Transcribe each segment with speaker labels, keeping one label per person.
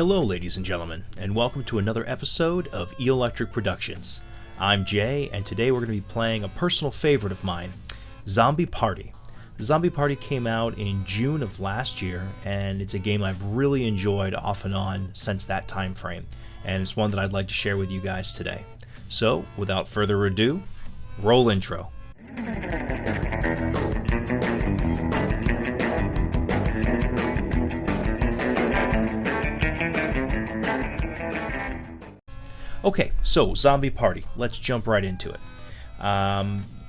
Speaker 1: Hello ladies and gentlemen, and welcome to another episode of E-Electric Productions. I'm Jay, and today we're going to be playing a personal favorite of mine, Zombie Party. Zombie Party came out in June of last year, and it's a game I've really enjoyed off and on since that time frame, and it's one that I'd like to share with you guys today. So, without further ado, roll intro. Okay, so Zombie Party. Let's jump right into it.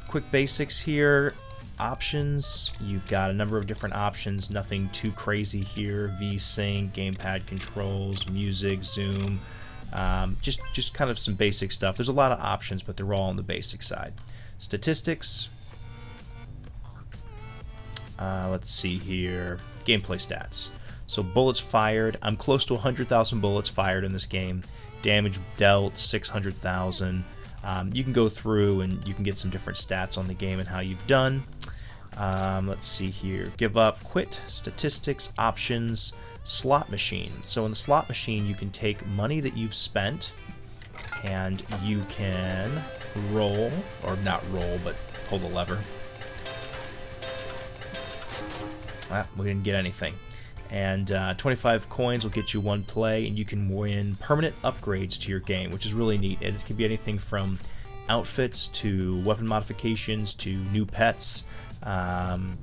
Speaker 1: Quick basics here. Options. You've got a number of different options. Nothing too crazy here. V-Sync, gamepad controls, music, zoom. Just kind of some basic stuff. There's a lot of options, but they're all on the basic side. Statistics. Let's see here. Gameplay stats. So bullets fired. I'm close to 100,000 bullets fired in this game. Damage dealt 600,000. You can go through and you can get some different stats on the game and how you've done. Let's see here. Give up, quit, statistics, options, slot machine. So in the slot machine you can take money that you've spent and you can roll, or not roll, but pull the lever. We didn't get anything. And 25 coins will get you one play, and you can win permanent upgrades to your game, which is really neat. It can be anything from outfits to weapon modifications to new pets.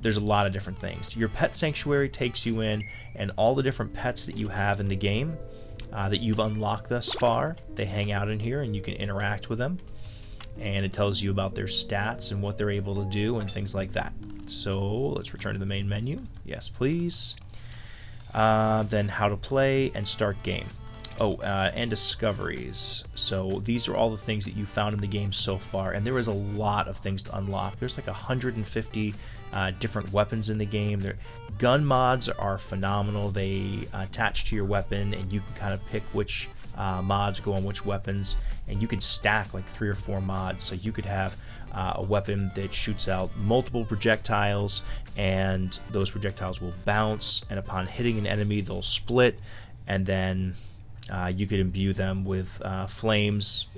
Speaker 1: There's a lot of different things. Your pet sanctuary takes you in, and all the different pets that you have in the game that you've unlocked thus far, they hang out in here, and you can interact with them. And it tells you about their stats and what they're able to do and things like that. So let's return to the main menu. Yes, please. Then how to play and start game. And discoveries. So these are all the things that you found in the game so far, and there is a lot of things to unlock. There's like 150 different weapons in the game. Gun mods are phenomenal. They attach to your weapon, and you can kind of pick which mods go on which weapons, and you can stack like 3 or 4 mods. So you could have a weapon that shoots out multiple projectiles, and those projectiles will bounce, and upon hitting an enemy they'll split, and then you could imbue them with flames,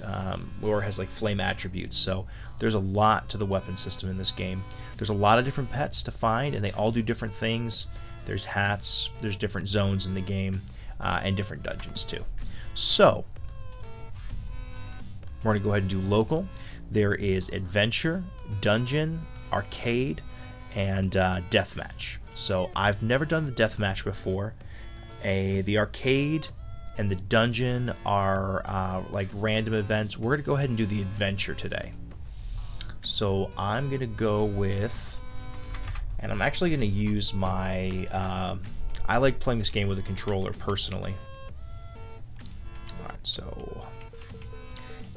Speaker 1: or has like flame attributes. So there's a lot to the weapon system in this game. There's a lot of different pets to find, and they all do different things. There's hats, there's different zones in the game, and different dungeons too. So we're going to go ahead and do local. There is adventure, dungeon, arcade, and deathmatch. So I've never done the deathmatch before. The arcade and the dungeon are like random events. We're going to go ahead and do the adventure today. So I'm going to go with, and I'm actually going to use my, I like playing this game with a controller personally. Alright, so,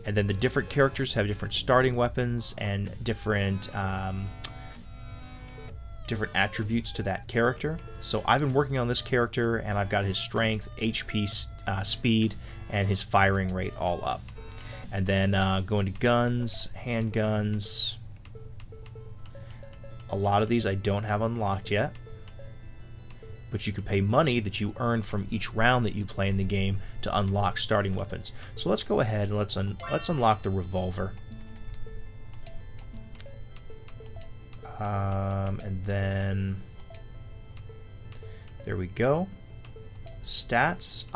Speaker 1: and then the different characters have different starting weapons and different different attributes to that character. So I've been working on this character, and I've got his strength, HP, speed, and his firing rate all up. And then going to guns, handguns. A lot of these I don't have unlocked yet, but you can pay money that you earn from each round that you play in the game to unlock starting weapons. So let's go ahead and let's unlock the revolver. And then there we go. Stats.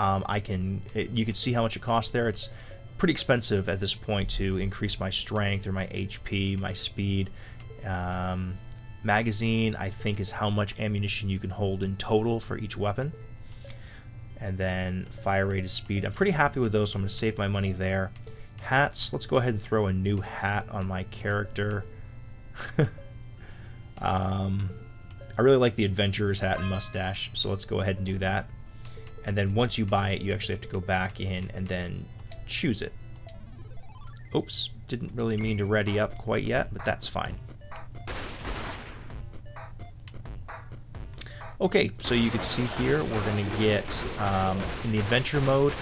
Speaker 1: You can see how much it costs there. It's pretty expensive at this point to increase my strength or my HP, my speed. Magazine, I think, is how much ammunition you can hold in total for each weapon. And then fire rate is speed. I'm pretty happy with those, so I'm going to save my money there. Hats. Let's go ahead and throw a new hat on my character. I really like the adventurer's hat and mustache, so let's go ahead and do that. And then once you buy it, you actually have to go back in and then choose it. Oops, didn't really mean to ready up quite yet, but that's fine. Okay, so you can see here we're going to get in the adventure mode.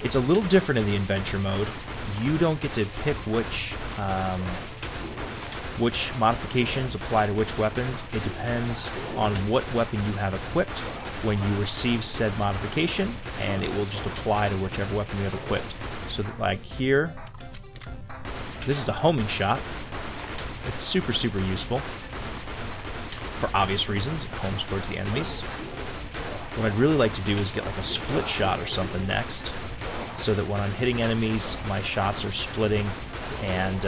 Speaker 1: It's a little different in the adventure mode. You don't get to pick which Which modifications apply to which weapons? It depends on what weapon you have equipped when you receive said modification, and it will just apply to whichever weapon you have equipped. So that, like here, this is a homing shot. It's super, super useful for obvious reasons. It homes towards the enemies. What I'd really like to do is get like a split shot or something next, so that when I'm hitting enemies, my shots are splitting and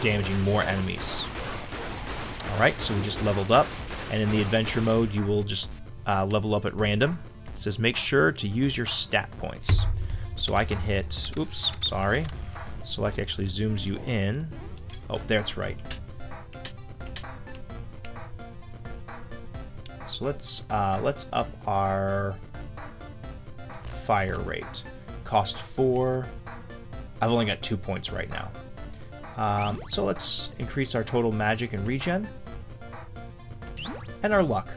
Speaker 1: damaging more enemies. Alright, so we just leveled up, and in the adventure mode you will just level up at random. It says make sure to use your stat points. So I can hit, oops, sorry. Select actually zooms you in. Oh, that's right. So let's up our fire rate. Cost 4. I've only got 2 points right now. So let's increase our total magic and regen. And our luck.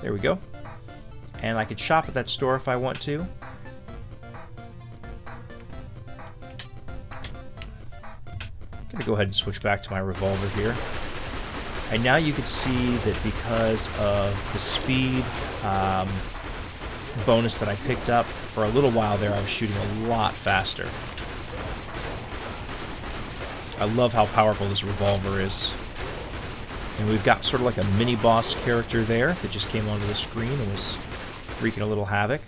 Speaker 1: There we go. And I could shop at that store if I want to. I'm gonna go ahead and switch back to my revolver here. And now you can see that because of the speed bonus that I picked up, for a little while there I was shooting a lot faster. I love how powerful this revolver is. And we've got sort of like a mini-boss character there that just came onto the screen and was wreaking a little havoc.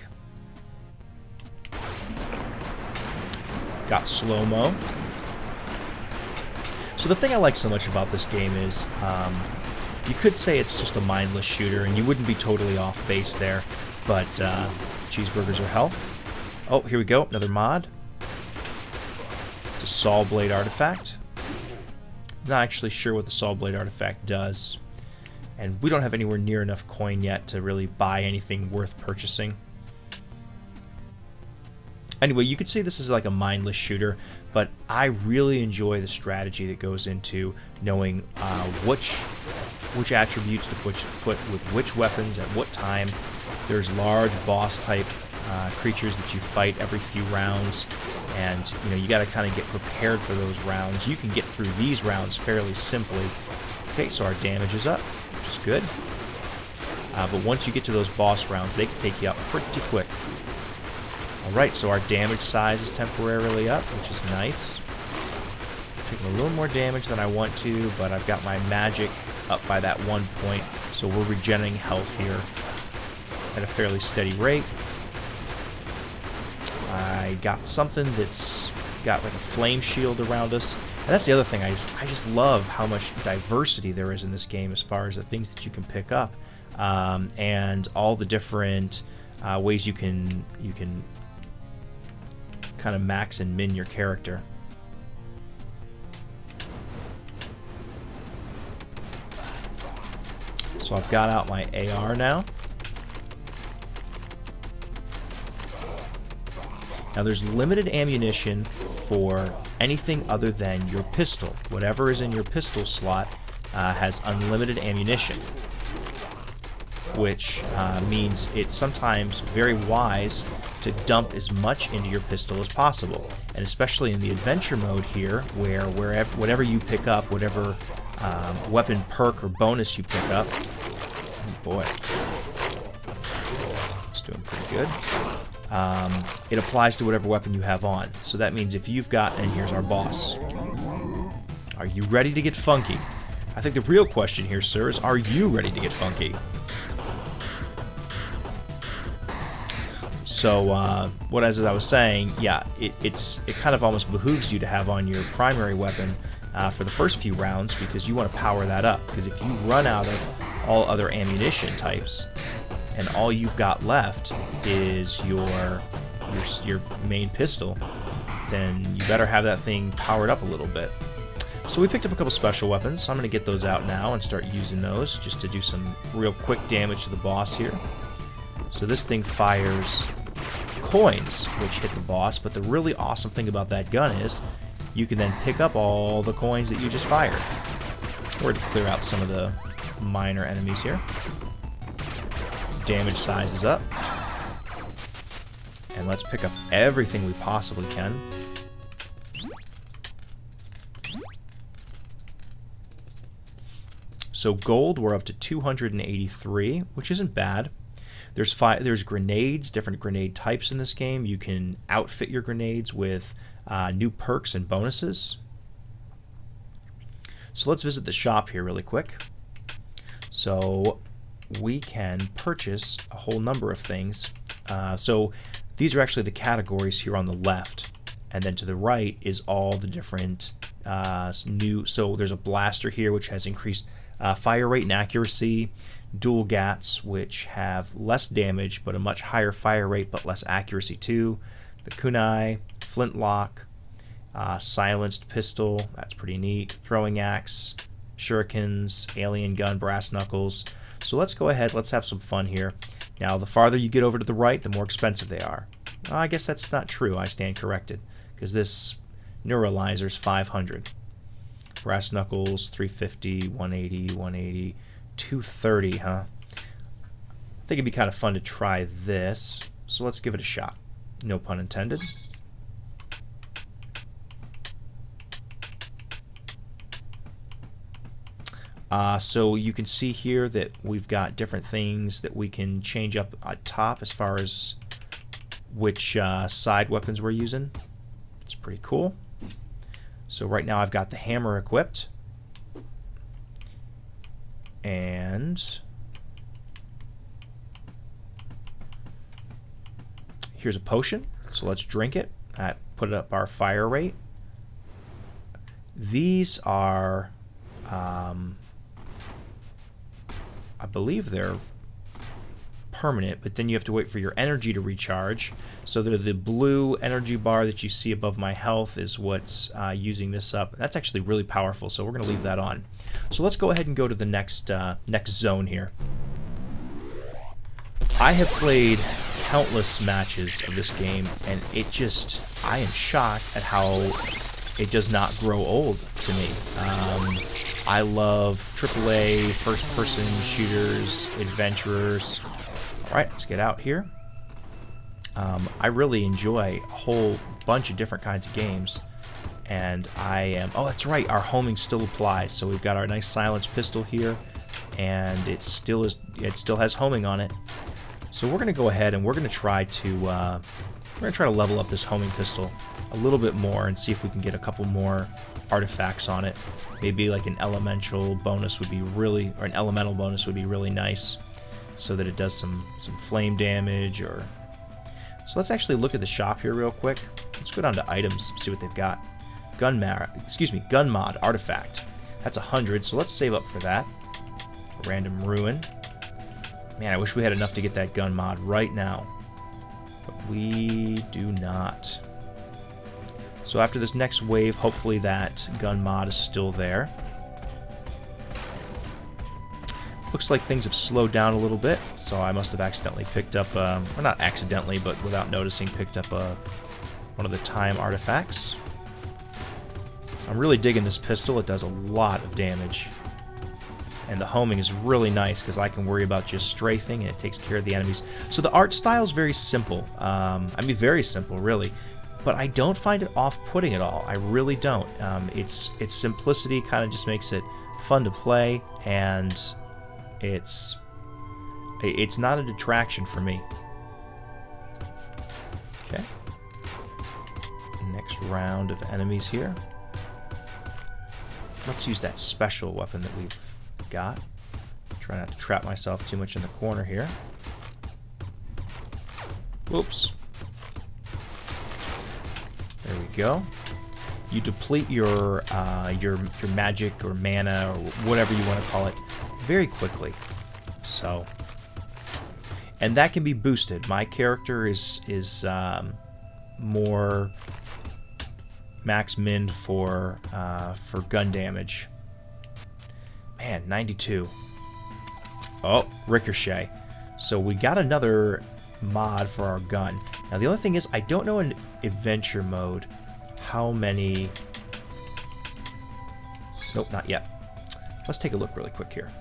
Speaker 1: Got slow-mo. So the thing I like so much about this game is, you could say it's just a mindless shooter, and you wouldn't be totally off base there, but cheeseburgers are health. Oh, here we go, another mod. It's a saw blade artifact. Not actually sure what the saw blade artifact does, and we don't have anywhere near enough coin yet to really buy anything worth purchasing. Anyway, you could say this is like a mindless shooter, but I really enjoy the strategy that goes into knowing which attributes to put with which weapons at what time. There's large boss-type creatures that you fight every few rounds, and you got to kind of get prepared for those rounds. You can get through these rounds fairly simply. Okay, so our damage is up, which is good. But once you get to those boss rounds, they can take you out pretty quick. Alright, so our damage size is temporarily up, which is nice. Taking a little more damage than I want to, but I've got my magic up by that 1 point, so we're regenerating health here at a fairly steady rate. I got something that's got like a flame shield around us. And that's the other thing, I just love how much diversity there is in this game as far as the things that you can pick up, and all the different ways you can kind of max and min your character. So I've got out my AR now. Now there's limited ammunition for anything other than your pistol. Whatever is in your pistol slot has unlimited ammunition, which means it's sometimes very wise to dump as much into your pistol as possible. And especially in the adventure mode here, where whatever you pick up, whatever weapon perk or bonus you pick up, oh boy, it's doing pretty good. It applies to whatever weapon you have on. So that means if you've got, and here's our boss. Are you ready to get funky? I think the real question here, sir, is are you ready to get funky? So, as I was saying, yeah, it kind of almost behooves you to have on your primary weapon for the first few rounds, because you want to power that up. Because if you run out of all other ammunition types, and all you've got left is your main pistol, then you better have that thing powered up a little bit. So we picked up a couple special weapons, so I'm going to get those out now and start using those just to do some real quick damage to the boss here. So this thing fires coins, which hit the boss, but the really awesome thing about that gun is you can then pick up all the coins that you just fired. Or to clear out some of the minor enemies here. Damage size is up. And let's pick up everything we possibly can. So gold, we're up to 283, which isn't bad. There's grenades, different grenade types in this game. You can outfit your grenades with new perks and bonuses. So let's visit the shop here really quick. So we can purchase a whole number of things. So these are actually the categories here on the left. And then to the right is all the different so there's a blaster here which has increased fire rate and accuracy, dual gats which have less damage but a much higher fire rate but less accuracy too, the kunai, flintlock, silenced pistol, that's pretty neat, throwing axe, shurikens, alien gun, brass knuckles. So let's go ahead, let's have some fun here. Now the farther you get over to the right, the more expensive they are. Well, I guess that's not true, I stand corrected, because this neuralizer's 500. Brass knuckles, 350, 180, 180, 230, huh? I think it'd be kind of fun to try this, so let's give it a shot. No pun intended. So you can see here that we've got different things that we can change up at top as far as which side weapons we're using. It's pretty cool. So right now I've got the hammer equipped. And here's a potion. So let's drink it. Put up our fire rate. These are, I believe they're permanent, but then you have to wait for your energy to recharge. So the blue energy bar that you see above my health is what's using this up. That's actually really powerful, so we're going to leave that on. So let's go ahead and go to the next zone here. I have played countless matches of this game, and I am shocked at how it does not grow old to me. I love AAA first-person shooters, adventurers. Alright, let's get out here. I really enjoy a whole bunch of different kinds of games. And oh, that's right, our homing still applies. So we've got our nice silenced pistol here, and it still has homing on it. So we're going to go ahead and we're going to try to level up this homing pistol a little bit more and see if we can get a couple more artifacts on it. Maybe like an elemental bonus would be really nice, so that it does some flame damage. Or so let's actually look at the shop here real quick. Let's go down to items, see what they've got. Gun mod artifact. That's 100, so let's save up for that. Random ruin. Man, I wish we had enough to get that gun mod right now, but we do not. So after this next wave, hopefully that gun mod is still there. Looks like things have slowed down a little bit, so I must have accidentally picked up, or not accidentally, but without noticing, picked up one of the time artifacts. I'm really digging this pistol. It does a lot of damage. And the homing is really nice because I can worry about just strafing and it takes care of the enemies. So the art style is very simple. I mean, very simple, really. But I don't find it off-putting at all. I really don't. Its simplicity kind of just makes it fun to play, and it's not a detraction for me. Okay. Next round of enemies here. Let's use that special weapon that we've got. Try not to trap myself too much in the corner here. Whoops. There we go. You deplete your magic or mana or whatever you want to call it very quickly. So, and that can be boosted. My character is more max min for gun damage. Man, 92. Oh, ricochet. So we got another mod for our gun. Now the only thing is, I don't know in adventure mode how many... Nope, not yet. Let's take a look really quick here.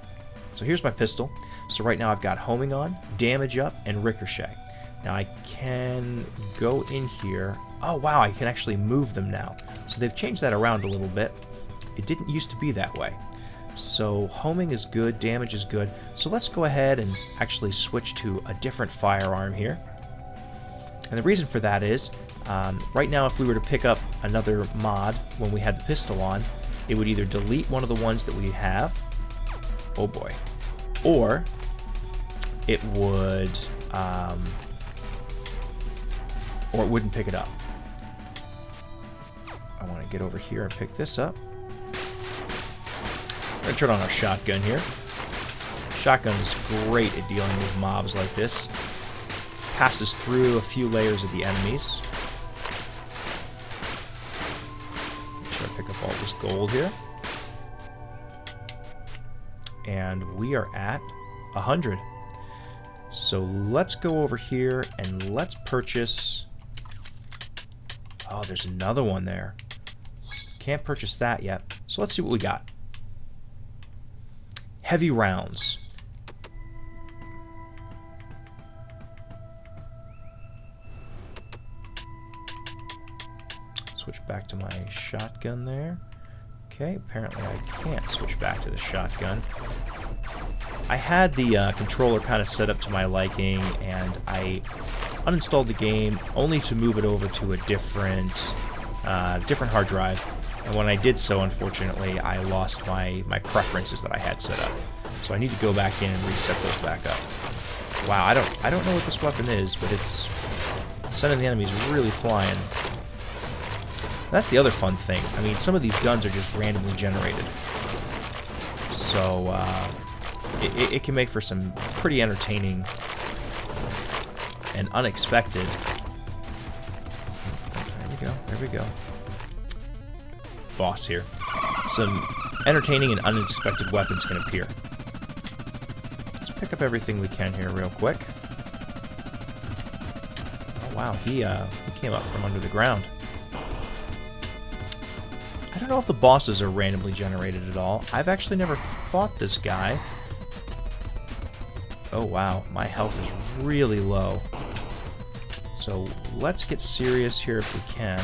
Speaker 1: So here's my pistol. So right now I've got homing on, damage up, and ricochet. Now I can go in here. Oh wow, I can actually move them now. So they've changed that around a little bit. It didn't used to be that way. So homing is good, damage is good. So let's go ahead and actually switch to a different firearm here. And the reason for that is, right now if we were to pick up another mod when we had the pistol on, it would either delete one of the ones that we have, oh boy, or it would, or it wouldn't pick it up. I want to get over here and pick this up. We're going to turn on our shotgun here. Shotgun is great at dealing with mobs like this. Passes through a few layers of the enemies. Make sure I pick up all this gold here. And we are at 100. So let's go over here and let's purchase... Oh, there's another one there. Can't purchase that yet. So let's see what we got. Heavy rounds. Switch back to my shotgun there. Okay, apparently I can't switch back to the shotgun. I had the controller kind of set up to my liking, and I uninstalled the game only to move it over to a different hard drive. And when I did so, unfortunately, I lost my preferences that I had set up. So I need to go back in and reset those back up. Wow, I don't know what this weapon is, but it's sending the enemies really flying. That's the other fun thing. I mean, some of these guns are just randomly generated. So it can make for some pretty entertaining and unexpected. There we go. There we go. Boss here. Some entertaining and unexpected weapons can appear. Let's pick up everything we can here real quick. Oh wow, he came up from under the ground. I don't know if the bosses are randomly generated at all. I've actually never fought this guy. Oh wow, my health is really low. So let's get serious here if we can.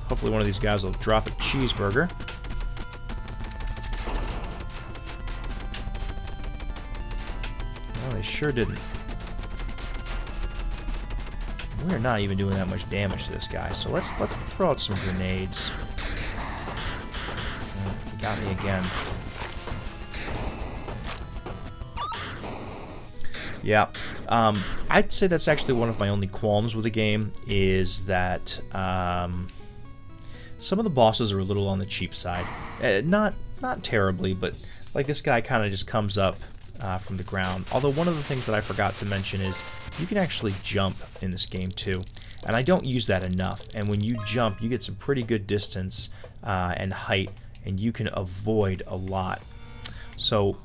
Speaker 1: Hopefully one of these guys will drop a cheeseburger. Well, they sure didn't. We're not even doing that much damage to this guy, so let's throw out some grenades. Oh, he got me again. Yeah, I'd say that's actually one of my only qualms with the game, is that some of the bosses are a little on the cheap side. Not terribly, but like this guy kind of just comes up from the ground. Although one of the things that I forgot to mention is you can actually jump in this game too, and I don't use that enough. And when you jump, you get some pretty good distance and height, and you can avoid a lot. So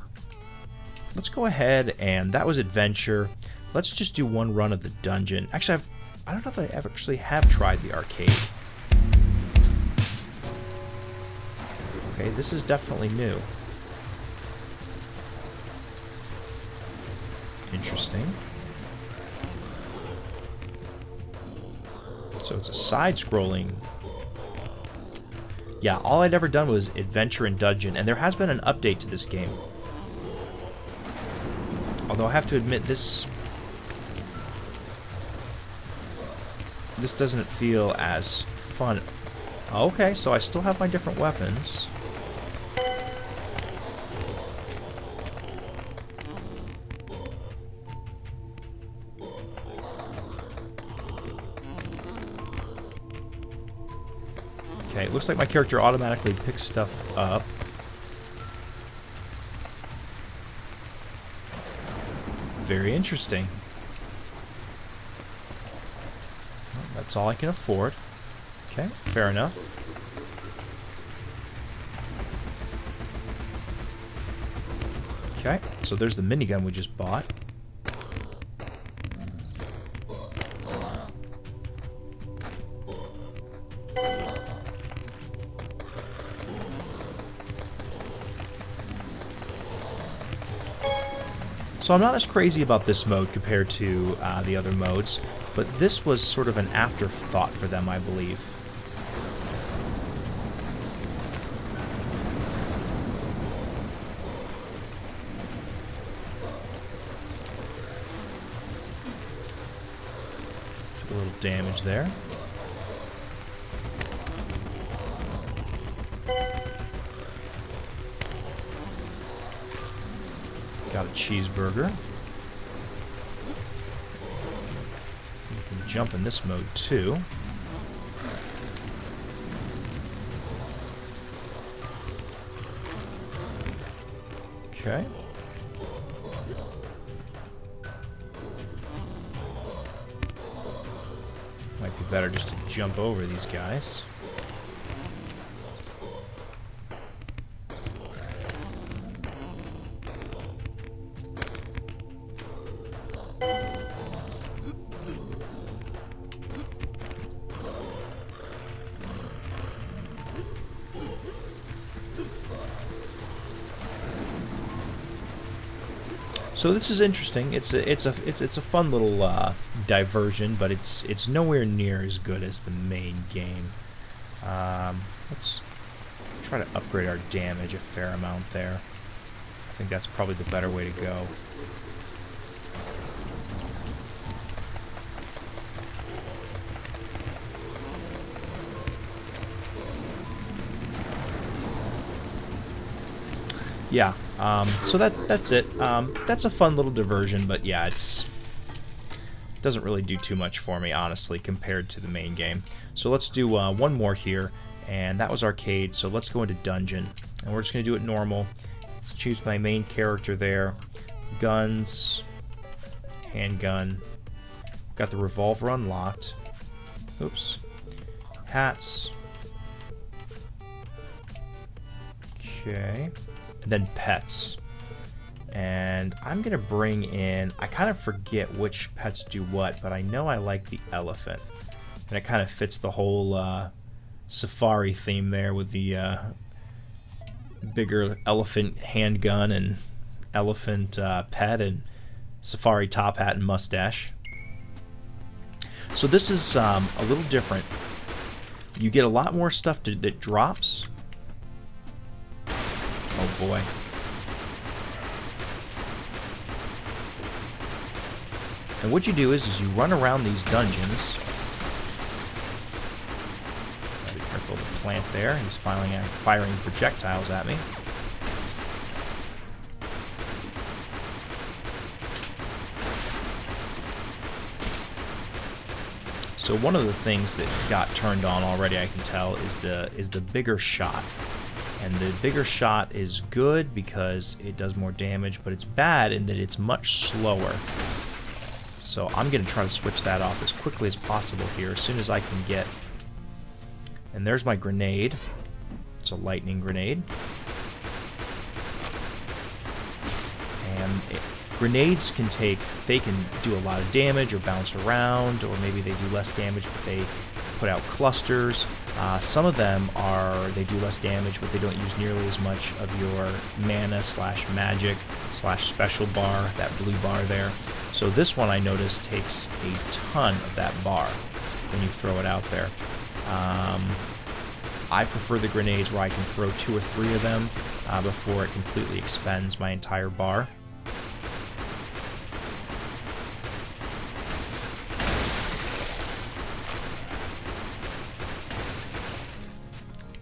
Speaker 1: let's go ahead, and that was adventure. Let's just do one run of the dungeon. Actually, I don't know if I ever actually have tried the arcade. Okay, this is definitely new. Interesting. So it's a side-scrolling. Yeah, all I'd ever done was adventure and dungeon, and there has been an update to this game. Although I have to admit, this doesn't feel as fun. Okay, so I still have my different weapons. Okay, it looks like my character automatically picks stuff up. Very interesting. Well, that's all I can afford. Okay, fair enough. Okay, so there's the minigun we just bought. So I'm not as crazy about this mode compared to the other modes, but this was sort of an afterthought for them, I believe. little damage there. Got a cheeseburger. You can jump in this mode too. Okay. Might be better just to jump over these guys. So this is interesting. It's a fun little diversion, but it's nowhere near as good as the main game. Let's try to upgrade our damage a fair amount there. I think that's probably the better way to go. Yeah, so that's it. That's a fun little diversion, but yeah, it doesn't really do too much for me, honestly, compared to the main game. So let's do one more here, and that was arcade, so let's go into dungeon. And we're just going to do it normal. Let's choose my main character there. Guns, handgun. Got the revolver unlocked. Oops. Hats. Okay. And then pets. And I'm going to bring in, I kind of forget which pets do what, but I know I like the elephant. And it kind of fits the whole safari theme there with the bigger elephant handgun and elephant pet and safari top hat and mustache. So this is a little different. You get a lot more stuff that drops. Oh boy. And what you do is you run around these dungeons. Gotta be careful of the plant there. He's firing projectiles at me. So one of the things that got turned on already, I can tell, is the bigger shot. And the bigger shot is good because it does more damage, but it's bad in that it's much slower. So I'm going to try to switch that off as quickly as possible here, as soon as I can get. And there's my grenade. It's a lightning grenade. And grenades can do a lot of damage or bounce around, or maybe they do less damage, but they put out clusters. Some of them they do less damage, but they don't use nearly as much of your mana / magic / special bar, that blue bar there. So this one I noticed takes a ton of that bar when you throw it out there. I prefer the grenades where I can throw 2 or 3 of them before it completely expends my entire bar.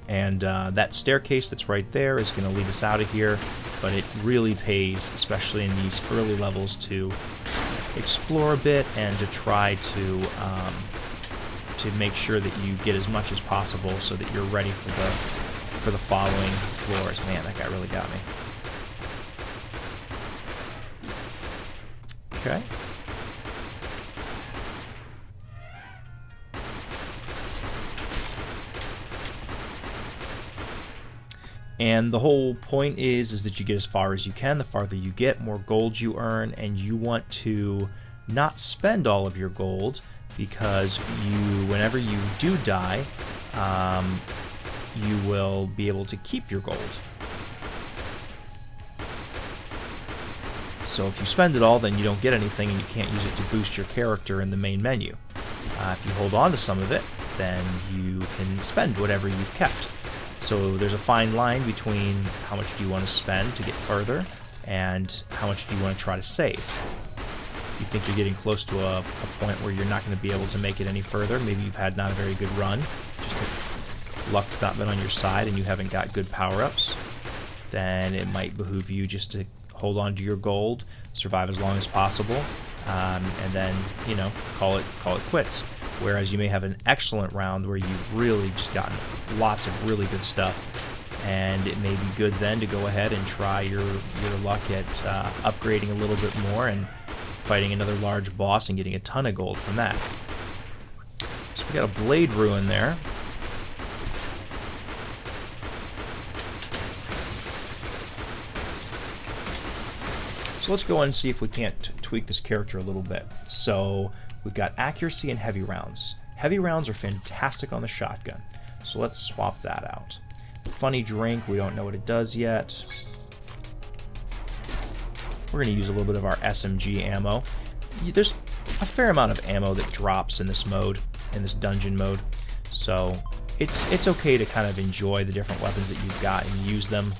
Speaker 1: And that staircase that's right there is going to lead us out of here, but it really pays, especially in these early levels, to explore a bit and to try to make sure that you get as much as possible so that you're ready for the following floors. Man, that guy really got me. Okay. And the whole point is that you get as far as you can. The farther you get, more gold you earn, and you want to not spend all of your gold, because whenever you do die, you will be able to keep your gold. So if you spend it all, then you don't get anything, and you can't use it to boost your character in the main menu. If you hold on to some of it, then you can spend whatever you've kept. So there's a fine line between how much do you want to spend to get further and how much do you want to try to save. you think you're getting close to a point where you're not going to be able to make it any further. Maybe you've had not a very good run, just luck's not been on your side and you haven't got good power-ups, then it might behoove you just to hold on to your gold, survive as long as possible, and then, you know, call it quits. Whereas you may have an excellent round where you've really just gotten lots of really good stuff, and it may be good then to go ahead and try your luck at upgrading a little bit more and fighting another large boss and getting a ton of gold from that. So we got a blade ruin there. So let's go on and see if we can't tweak this character a little bit. So we've got accuracy and heavy rounds. Heavy rounds are fantastic on the shotgun, so let's swap that out. Funny drink, we don't know what it does yet. We're going to use a little bit of our SMG ammo. There's a fair amount of ammo that drops in this mode, in this dungeon mode, so it's okay to kind of enjoy the different weapons that you've got and use them.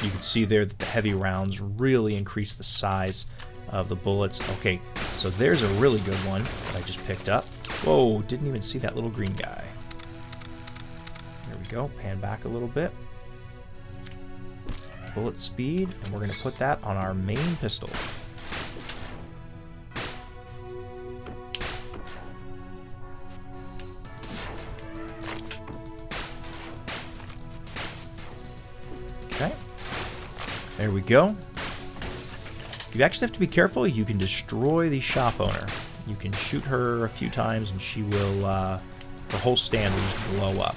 Speaker 1: You can see there that the heavy rounds really increase the size of the bullets. Okay, so there's a really good one that I just picked up. Whoa, didn't even see that little green guy. There we go, pan back a little bit. Bullet speed, and we're going to put that on our main pistol. Okay. There we go. You actually have to be careful. You can destroy the shop owner. You can shoot her a few times and she will, her whole stand will just blow up.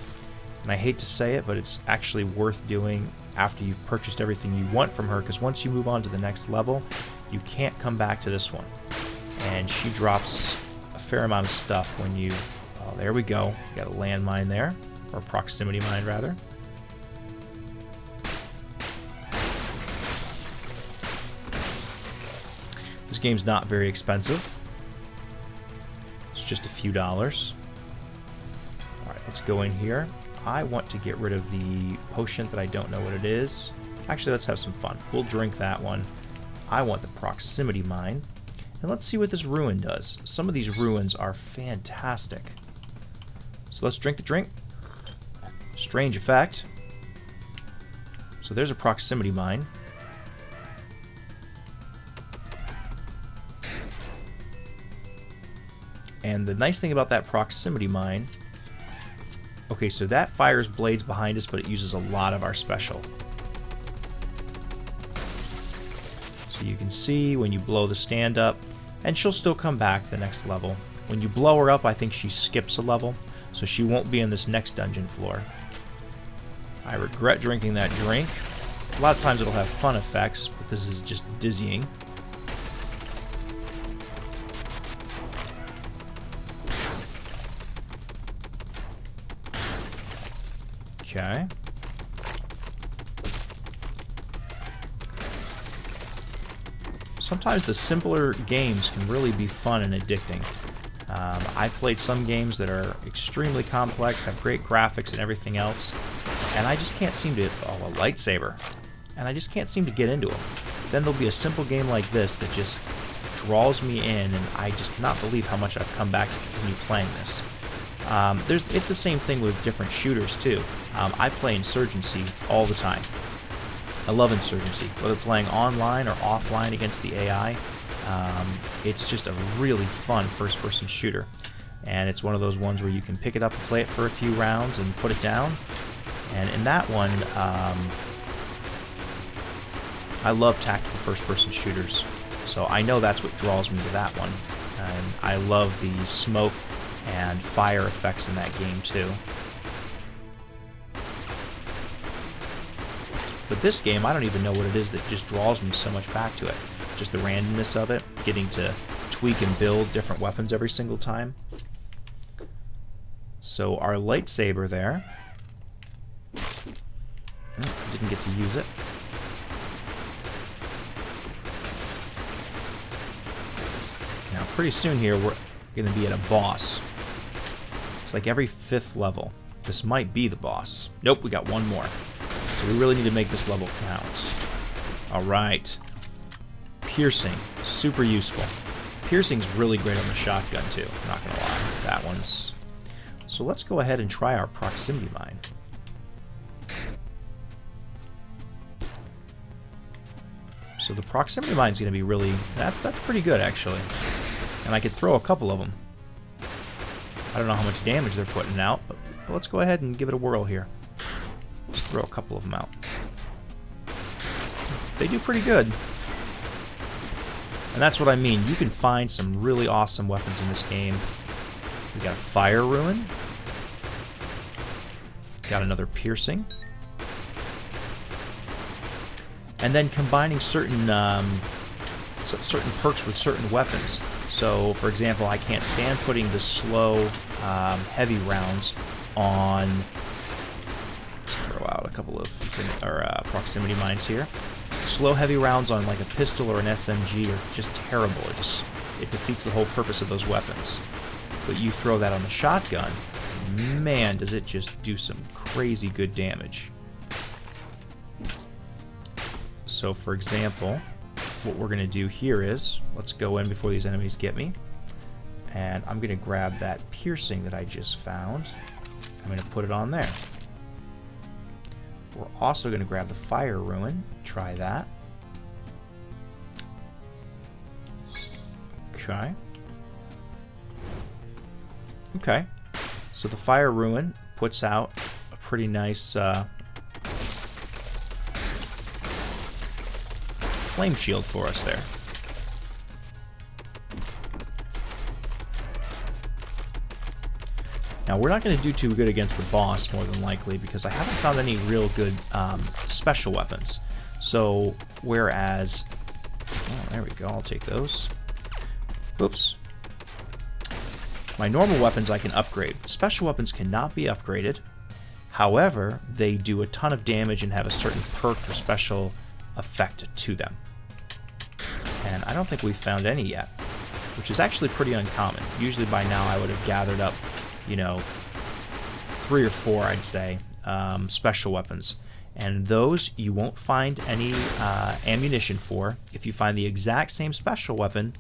Speaker 1: And I hate to say it, but it's actually worth doing after you've purchased everything you want from her, because once you move on to the next level, you can't come back to this one. And she drops a fair amount of stuff when you... Oh, there we go. You got a landmine there, or a proximity mine, rather. This game's not very expensive. It's just a few dollars. Alright, let's go in here. I want to get rid of the potion that I don't know what it is. Actually, let's have some fun. We'll drink that one. I want the proximity mine. And let's see what this ruin does. Some of these ruins are fantastic. So let's drink the drink. Strange effect. So there's a proximity mine. And the nice thing about that proximity mine... Okay, so that fires blades behind us, but it uses a lot of our special. So you can see when you blow the stand up, and she'll still come back the next level. When you blow her up, I think she skips a level, so she won't be in this next dungeon floor. I regret drinking that drink. A lot of times it'll have fun effects, but this is just dizzying. Okay. Sometimes the simpler games can really be fun and addicting. I played some games that are extremely complex, have great graphics and everything else, and I just can't seem to... Oh, a lightsaber. And I just can't seem to get into them. Then there'll be a simple game like this that just draws me in, and I just cannot believe how much I've come back to continue playing this. It's the same thing with different shooters too. I play Insurgency all the time. I love Insurgency, whether playing online or offline against the AI. It's just a really fun first-person shooter, and it's one of those ones where you can pick it up and play it for a few rounds and put it down. And in that one, I love tactical first-person shooters, so I know that's what draws me to that one. And I love the smoke and fire effects in that game too. But this game, I don't even know what it is that just draws me so much back to it. Just the randomness of it, getting to tweak and build different weapons every single time. So our lightsaber there. Didn't get to use it. Now pretty soon here we're going to be at a boss. It's like every 5th level. This might be the boss. Nope, we got one more. So we really need to make this level count. Alright. Piercing. Super useful. Piercing's really great on the shotgun, too. I'm not gonna lie. That one's... So let's go ahead and try our proximity mine. So the proximity mine's gonna be really... That's pretty good, actually. And I could throw a couple of them. I don't know how much damage they're putting out, but let's go ahead and give it a whirl here. Just throw a couple of them out. They do pretty good. And that's what I mean. You can find some really awesome weapons in this game. We got a fire ruin. Got another piercing. And then combining certain certain perks with certain weapons. So, for example, I can't stand putting the slow, heavy rounds on... Let's throw out a couple of proximity mines here. Slow, heavy rounds on like a pistol or an SMG are just terrible. It defeats the whole purpose of those weapons. But you throw that on the shotgun, man, does it just do some crazy good damage. So, for example, what we're going to do here is, let's go in before these enemies get me. And I'm going to grab that piercing that I just found. I'm going to put it on there. We're also going to grab the fire ruin. Try that. Okay. Okay. So the fire ruin puts out a pretty nice flame shield for us there. Now, we're not going to do too good against the boss, more than likely, because I haven't found any real good special weapons. So, whereas... Oh, there we go. I'll take those. Oops. My normal weapons I can upgrade. Special weapons cannot be upgraded. However, they do a ton of damage and have a certain perk or special effect to them. And I don't think we've found any yet, which is actually pretty uncommon. Usually by now I would have gathered up, you know, 3 or 4, I'd say, special weapons. And those you won't find any ammunition for. If you find the exact same special weapon,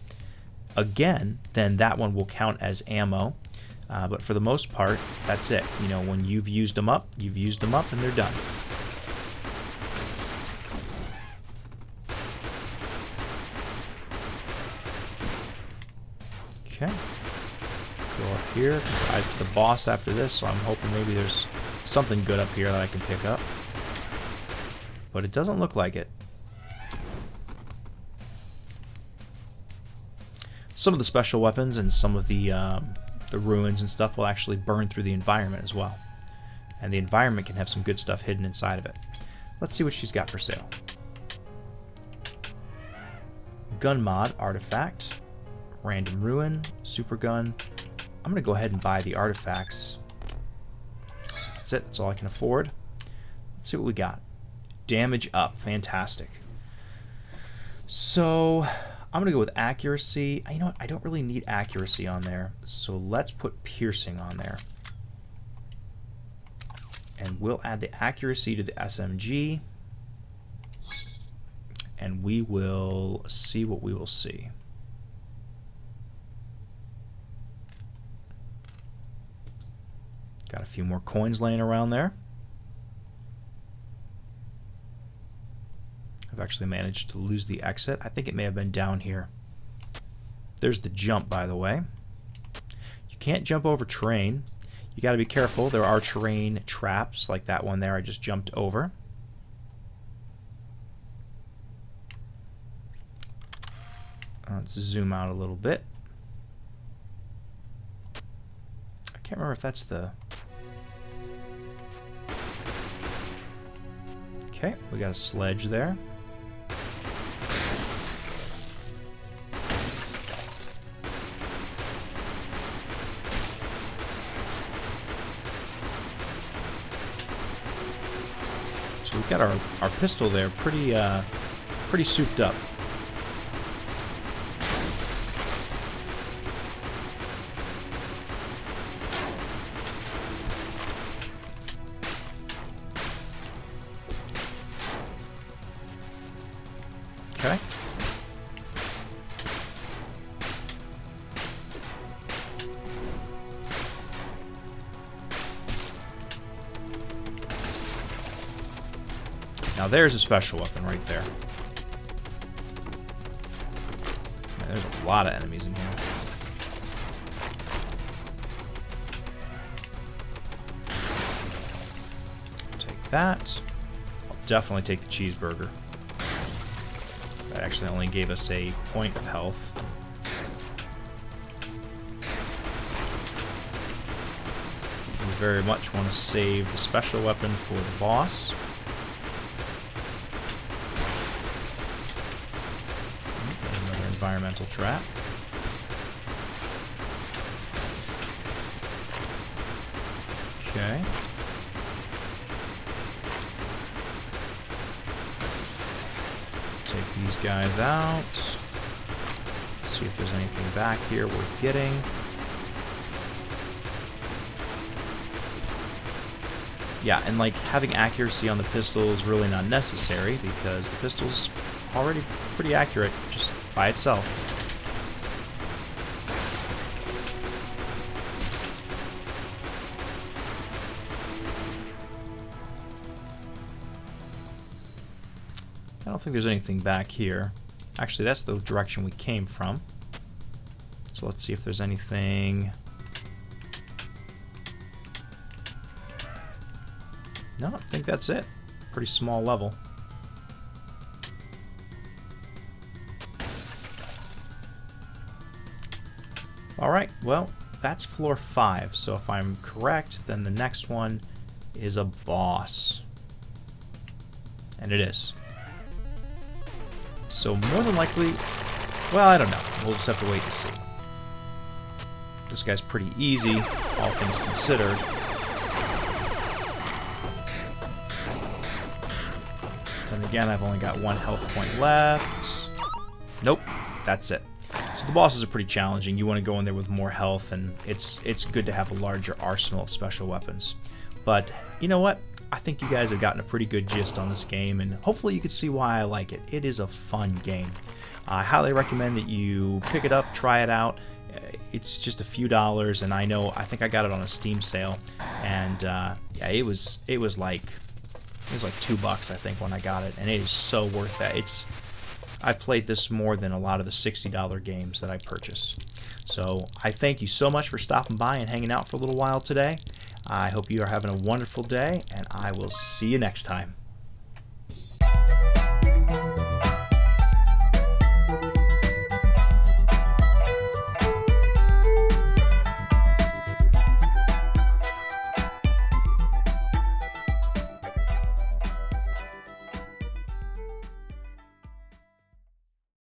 Speaker 1: again, then that one will count as ammo. But for the most part, that's it. You know, when you've used them up, and they're done. Okay. Go up here. It's the boss after this, so I'm hoping maybe there's something good up here that I can pick up. But it doesn't look like it. Some of the special weapons and some of the ruins and stuff will actually burn through the environment as well. And the environment can have some good stuff hidden inside of it. Let's see what she's got for sale. Gun mod, artifact, random ruin, super gun. I'm going to go ahead and buy the artifacts. That's it. That's all I can afford. Let's see what we got. Damage up. Fantastic. So I'm going to go with accuracy. You know what? I don't really need accuracy on there. So let's put piercing on there. And we'll add the accuracy to the SMG. And we will see what we will see. Got a few more coins laying around there. I've actually managed to lose the exit. I think it may have been down here. There's the jump, by the way. You can't jump over terrain. You got to be careful. There are terrain traps like that one there I just jumped over. Let's zoom out a little bit. I can't remember if that's the... Okay, we got a sledge there. So we've got our pistol there pretty souped up. Now there's a special weapon right there. Man, there's a lot of enemies in here. Take that. I'll definitely take the cheeseburger. That actually only gave us a point of health. We very much want to save the special weapon for the boss. Another environmental trap. Okay. Take these guys out. See if there's anything back here worth getting. Yeah, and like having accuracy on the pistol is really not necessary because the pistol's already pretty accurate just by itself. I don't think there's anything back here. Actually, that's the direction we came from. So let's see if there's anything. No, I think that's it. Pretty small level. Alright, well, that's floor 5. So if I'm correct, then the next one is a boss. And it is. So more than likely, well, I don't know. We'll just have to wait and see. This guy's pretty easy, all things considered. And again, I've only got 1 health point left. Nope, that's it. So the bosses are pretty challenging. You want to go in there with more health, and it's good to have a larger arsenal of special weapons. But you know what? I think you guys have gotten a pretty good gist on this game, and hopefully you can see why I like it. It is a fun game. I highly recommend that you pick it up, try it out. It's just a few dollars, and I think I got it on a Steam sale, and yeah, it was like $2, I think, when I got it, and it is so worth that. I've played this more than a lot of the $60 games that I purchase. So I thank you so much for stopping by and hanging out for a little while today. I hope you are having a wonderful day, and I will see you next time.